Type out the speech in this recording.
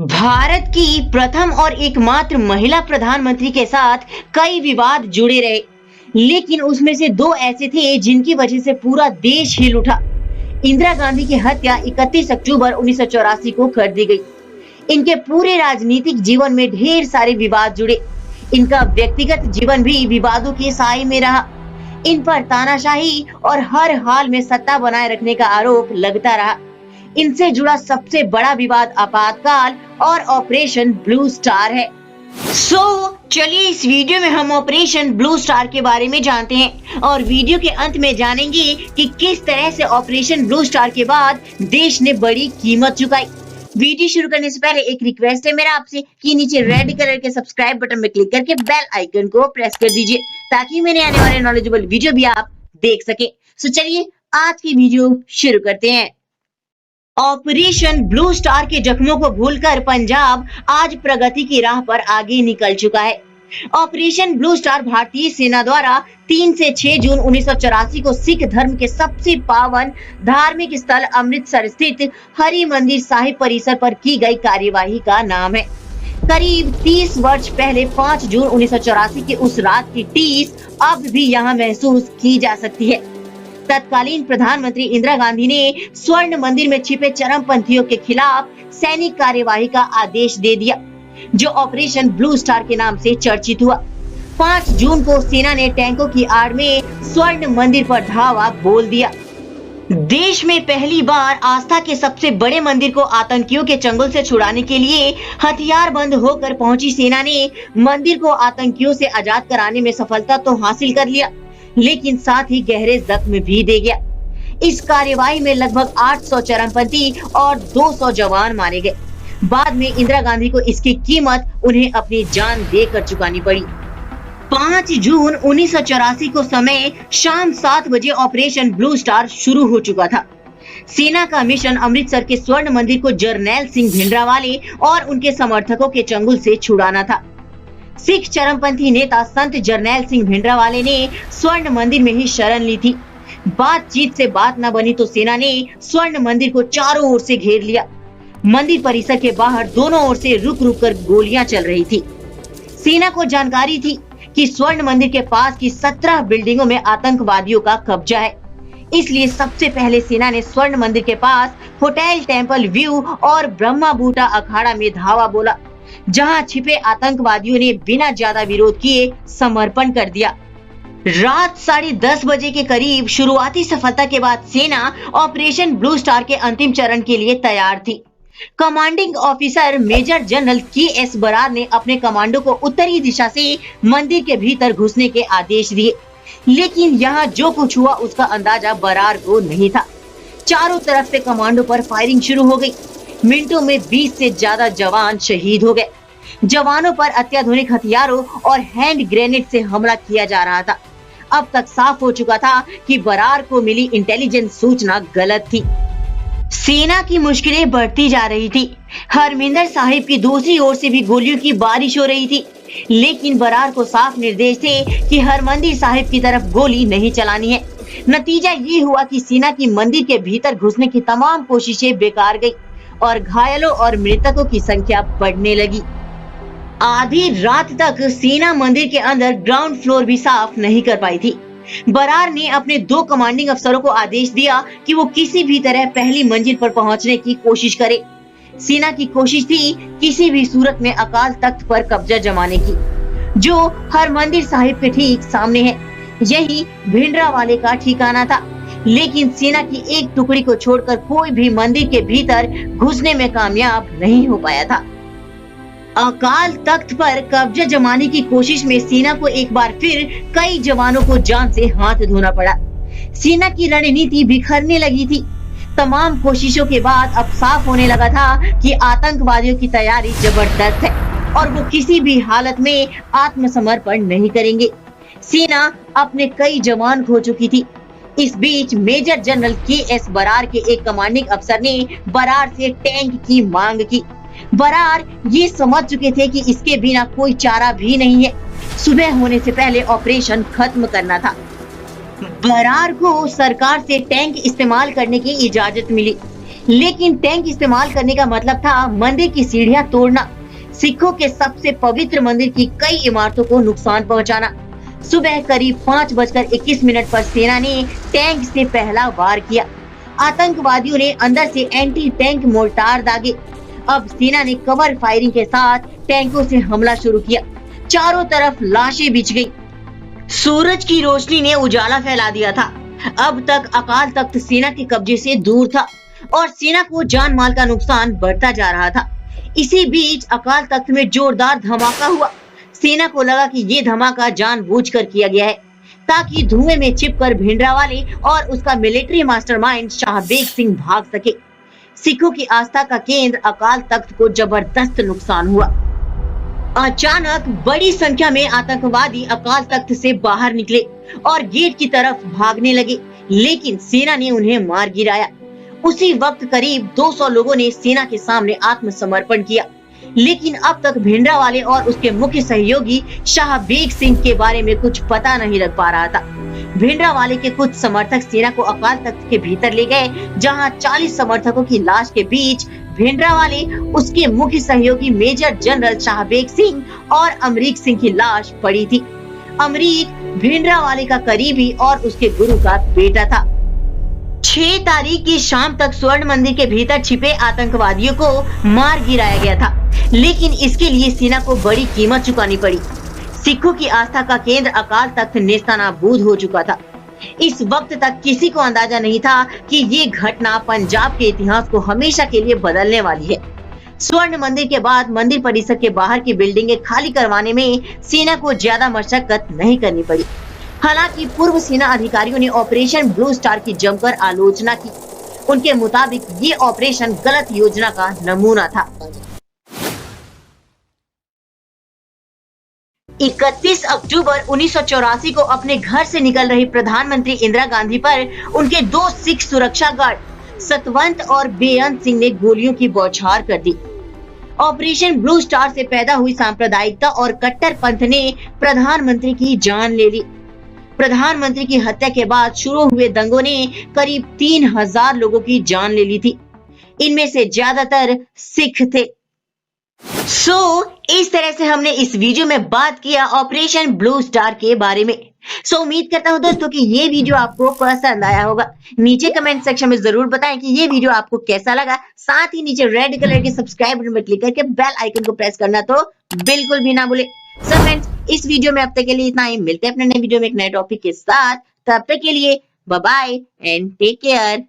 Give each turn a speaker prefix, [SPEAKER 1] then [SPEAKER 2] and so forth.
[SPEAKER 1] भारत की प्रथम और एकमात्र महिला प्रधानमंत्री के साथ कई विवाद जुड़े रहे, लेकिन उसमें से दो ऐसे थे जिनकी वजह से पूरा देश हिल उठा। इंदिरा गांधी की हत्या 31 अक्टूबर 1984 को कर दी गई। इनके पूरे राजनीतिक जीवन में ढेर सारे विवाद जुड़े। इनका व्यक्तिगत जीवन भी विवादों के साए में रहा। इन पर तानाशाही और हर हाल में सत्ता बनाए रखने का आरोप लगता रहा। इनसे जुड़ा सबसे बड़ा विवाद आपातकाल और ऑपरेशन ब्लू स्टार है। चलिए इस वीडियो में हम ऑपरेशन ब्लू स्टार के बारे में जानते हैं और वीडियो के अंत में जानेंगे कि किस तरह से ऑपरेशन ब्लू स्टार के बाद देश ने बड़ी कीमत चुकाई। वीडियो शुरू करने से पहले एक रिक्वेस्ट है मेरा आपसे कि नीचे रेड कलर के सब्सक्राइब बटन में क्लिक करके बेल आइकन को प्रेस कर दीजिए ताकि मेरे आने वाले नॉलेजेबल वीडियो भी आप देख सके। चलिए आज की वीडियो शुरू करते हैं। ऑपरेशन ब्लू स्टार के जख्मों को भूलकर पंजाब आज प्रगति की राह पर आगे निकल चुका है। ऑपरेशन ब्लू स्टार भारतीय सेना द्वारा 3 से 6 जून 1984 को सिख धर्म के सबसे पावन धार्मिक स्थल अमृतसर स्थित हरि मंदिर साहिब परिसर पर की गई कार्यवाही का नाम है। करीब 30 वर्ष पहले 5 जून 1984 की उस रात की टीस अब भी यहाँ महसूस की जा सकती है। तत्कालीन प्रधानमंत्री इंदिरा गांधी ने स्वर्ण मंदिर में छिपे चरमपंथियों के खिलाफ सैनिक कार्यवाही का आदेश दे दिया, जो ऑपरेशन ब्लू स्टार के नाम से चर्चित हुआ। 5 जून को सेना ने टैंकों की आड़ में स्वर्ण मंदिर पर धावा बोल दिया। देश में पहली बार आस्था के सबसे बड़े मंदिर को आतंकियों के चंगुल से छुड़ाने के लिए हथियारबंद होकर पहुंची सेना ने मंदिर को आतंकियों से आजाद कराने में सफलता तो हासिल कर लिया, लेकिन साथ ही गहरे जख्म भी दे गया। इस कार्यवाही में लगभग 800 चरमपंथी और 200 जवान मारे गए। बाद में इंदिरा गांधी को इसकी कीमत उन्हें अपनी जान देकर चुकानी पड़ी। 5 जून 1984 को समय शाम 7 बजे ऑपरेशन ब्लू स्टार शुरू हो चुका था। सेना का मिशन अमृतसर के स्वर्ण मंदिर को जरनैल सिंह भिंडरावाले और उनके समर्थकों के चंगुल से छुड़ाना था। सिख चरमपंथी नेता संत जरनैल सिंह भिंडरावाले ने स्वर्ण मंदिर में ही शरण ली थी। बातचीत से बात न बनी तो सेना ने स्वर्ण मंदिर को चारों ओर से घेर लिया। मंदिर परिसर के बाहर दोनों ओर से रुक रुक कर गोलियां चल रही थी। सेना को जानकारी थी कि स्वर्ण मंदिर के पास की 17 बिल्डिंगों में आतंकवादियों का कब्जा है, इसलिए सबसे पहले सेना ने स्वर्ण मंदिर के पास होटल टेम्पल व्यू और ब्रह्मा बूटा अखाड़ा में धावा बोला, जहां छिपे आतंकवादियों ने बिना ज्यादा विरोध किए समर्पण कर दिया। रात 10:30 बजे के करीब शुरुआती सफलता के बाद सेना ऑपरेशन ब्लू स्टार के अंतिम चरण के लिए तैयार थी। Commanding officer major general K S. Brar ने अपने कमांडो को उत्तरी दिशा से मंदिर के भीतर घुसने के आदेश दिए, लेकिन यहाँ जो कुछ हुआ उसका अंदाजा बरार को नहीं था। चारों तरफ से कमांडो पर फायरिंग शुरू हो गई। मिनटों में 20 से ज्यादा जवान शहीद हो गए। जवानों पर अत्याधुनिक हथियारों और हैंड ग्रेनेड से हमला किया जा रहा था। अब तक साफ हो चुका था कि बरार को मिली इंटेलिजेंस सूचना गलत थी। सेना की मुश्किलें बढ़ती जा रही थी। हरमिंदर साहिब की दूसरी ओर से भी गोलियों की बारिश हो रही थी, लेकिन बरार को साफ निर्देश थे कि हरमंदिर साहिब की तरफ गोली नहीं चलानी है। नतीजा ये हुआ कि सेना की मंदिर के भीतर घुसने की तमाम कोशिशें बेकार गई और घायलों और मृतकों की संख्या बढ़ने लगी। आधी रात तक सेना मंदिर के अंदर ग्राउंड फ्लोर भी साफ नहीं कर पाई थी। बरार ने अपने 2 कमांडिंग अफसरों को आदेश दिया कि वो किसी भी तरह पहली मंजिल पर पहुंचने की कोशिश करे। सेना की कोशिश थी किसी भी सूरत में अकाल तख्त पर कब्जा जमाने की, जो हरमंदिर साहिब के ठीक सामने है। यही भिंडरावाले का ठिकाना था, लेकिन सेना की एक टुकड़ी को छोड़कर कोई भी मंदिर के भीतर घुसने में कामयाब नहीं हो पाया था। अकाल तख्त पर कब्जा जमाने की कोशिश में सेना को एक बार फिर कई जवानों को जान से हाथ धोना पड़ा। सेना की रणनीति बिखरने लगी थी। तमाम कोशिशों के बाद अब साफ होने लगा था कि आतंकवादियों की तैयारी जबरदस्त है और वो किसी भी हालत में आत्मसमर्पण नहीं करेंगे। सेना अपने कई जवान खो चुकी थी। इस बीच मेजर जनरल के.एस. बरार के एक कमांडिंग अफसर ने बरार से टैंक की मांग की। बरार ये समझ चुके थे कि इसके बिना कोई चारा भी नहीं है। सुबह होने से पहले ऑपरेशन खत्म करना था। बरार को सरकार से टैंक इस्तेमाल करने की इजाजत मिली, लेकिन टैंक इस्तेमाल करने का मतलब था मंदिर की सीढ़ियां तोड़ना, सिखों के सबसे पवित्र मंदिर की कई इमारतों को नुकसान पहुंचाना। सुबह करीब 5:21 पर सेना ने टैंक से पहला वार किया। आतंकवादियों ने अंदर से एंटी टैंक मोर्टार दागे। अब सेना ने कवर फायरिंग के साथ टैंकों से हमला शुरू किया। चारों तरफ लाशें बिछ गई। सूरज की रोशनी ने उजाला फैला दिया था। अब तक अकाल तख्त सेना के कब्जे से दूर था और सेना को जान माल का नुकसान बढ़ता जा रहा था। इसी बीच अकाल तख्त में जोरदार धमाका हुआ। सेना को लगा कि ये धमाका जानबूझकर किया गया है ताकि धुएं में छिपकर भिंडरावाले और उसका मिलिट्री मास्टरमाइंड शाहबेग सिंह भाग सके। सिखों की आस्था का केंद्र अकाल तख्त को जबरदस्त नुकसान हुआ। अचानक बड़ी संख्या में आतंकवादी अकाल तख्त से बाहर निकले और गेट की तरफ भागने लगे, लेकिन सेना ने उन्हें मार गिराया। उसी वक्त करीब 200 लोगों ने सेना के सामने आत्मसमर्पण किया, लेकिन अब तक भिंडरावाले और उसके मुख्य सहयोगी शाहबेग सिंह के बारे में कुछ पता नहीं लग पा रहा था। भिंडरावाले के कुछ समर्थक सेना को अकाल तख्त के भीतर ले गए, जहां 40 समर्थकों की लाश के बीच भिंडरावाले, उसके मुख्य सहयोगी मेजर जनरल शाहबेग सिंह और अमरीक सिंह की लाश पड़ी थी। अमरीक भिंडरावाले का करीबी और उसके गुरु का बेटा था। 6 तारीख की शाम तक स्वर्ण मंदिर के भीतर छिपे आतंकवादियों को मार गिराया गया था, लेकिन इसके लिए सेना को बड़ी कीमत चुकानी पड़ी। सिखों की आस्था का केंद्र अकाल तख्त नेस्तनाबूद हो चुका था। इस वक्त तक किसी को अंदाजा नहीं था कि ये घटना पंजाब के इतिहास को हमेशा के लिए बदलने वाली है। स्वर्ण मंदिर के बाद मंदिर परिसर के बाहर की बिल्डिंगें खाली करवाने में सेना को ज्यादा मशक्कत नहीं करनी पड़ी। हालांकि पूर्व सेना अधिकारियों ने ऑपरेशन ब्लू स्टार की जमकर आलोचना की। उनके मुताबिक ये ऑपरेशन गलत योजना का नमूना था। 31 अक्टूबर 1984 को अपने घर से निकल रही प्रधानमंत्री इंदिरा गांधी पर उनके 2 सिख सुरक्षा गार्ड सतवंत और बेअंत सिंह ने गोलियों की बौछार कर दी। ऑपरेशन ब्लू स्टार से पैदा हुई सांप्रदायिकता और कट्टरपंथ ने प्रधानमंत्री की जान ले ली। प्रधानमंत्री की हत्या के बाद शुरू हुए दंगों ने करीब 3000 लोगों की जान ले ली थी। इनमें से ज्यादातर सिख थे। इस तरह से हमने इस वीडियो में बात किया ऑपरेशन ब्लू स्टार के बारे में। उम्मीद करता हूं दोस्तों कि ये वीडियो आपको पसंद आया होगा। नीचे कमेंट सेक्शन में जरूर बताएं कि ये वीडियो आपको कैसा लगा। साथ ही नीचे रेड कलर के सब्सक्राइब बटन पर क्लिक करके बेल आइकन को प्रेस करना तो बिल्कुल भी ना भूले। फ्रेंड्स, इस वीडियो में अब तक के लिए इतना ही। मिलते हैं अपने नए वीडियो में एक नए टॉपिक के साथ। तब तक के लिए bye bye and take care.